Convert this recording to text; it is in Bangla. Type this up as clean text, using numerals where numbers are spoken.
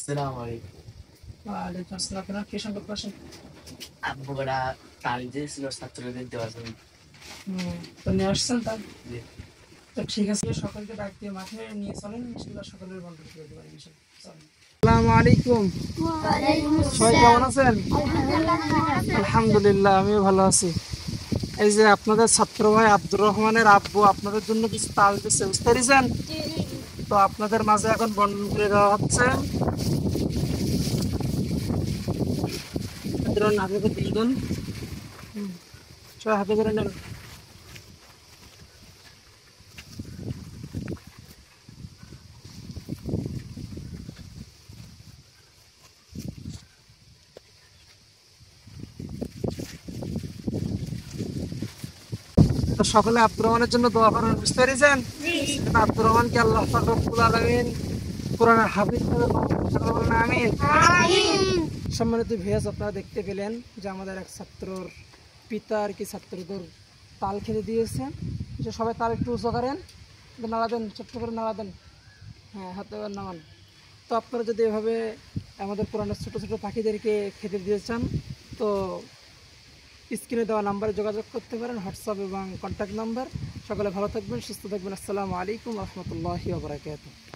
আসসালামু আলাইকুম। ওয়ালাইকুম আসসালাম। আপনার কি সংবাদ পাচ্ছেন? আব্বু কটা তাল দিয়েছিল ছাত্রদের দেওয়ার জন্য। তো নিয়ে আসছেন তাই? জি। তো ঠিক আছে, সকলকে ডাক দিয়ে মাঠে নিয়ে চলেন, ইনশাল্লাহ সকলের বন্ধন করে দেবেন ইনশাল্লাহ। চলেন। আসসালামু আলাইকুম। সবাই কেমন আছেন? আলহামদুলিল্লাহ, আমিও ভালো আছি। এই যে আপনাদের ছাত্র ভাই আব্দুর রহমানের আব্বু আপনাদের জন্য কিছু তাল দিচ্ছে, বুঝতে পেরেছেন? তো আপনাদের মাঝে এখন বন্ধন করে দেওয়া হচ্ছে। হাতে করে দিয়ে দিন। সবাই হাতে করে নেন। তো সকলে আব্দুর রহমানের জন্য দোয়া করেন, বুঝতে পেরেছেন? আব্দুর রহমানকে আল্লাহ পাক রব্বুল আলামিন কোরআনের হাফিজ করে সকলে বলেন আমিন। সম্মানিত ভিউয়ার্স, আপনারা দেখতে পেলেন যে আমাদের এক ছাত্রর পিতা আর কি ছাত্রদের তাল খেতে দিয়েছে। যে সবাই তাল একটু উঁচু করেন, নাড়া দেন, ছোট্ট করে নাড়া দেন। হ্যাঁ, হাতে নামান। তো আপনারা যদি এভাবে আমাদের কোরআনের ছোটো ছোটো পাখিদেরকে খেতে দিতে চান, তো স্ক্রিনে দেওয়া নাম্বারে যোগাযোগ করতে পারেন, হোয়াটসঅ্যাপ এবং কন্ট্যাক্ট নাম্বার। সকলে ভালো থাকবেন, সুস্থ থাকবেন। আসসালামু আলাইকুম রহমতুল্লাহি ওয়া বারাকাতুহু।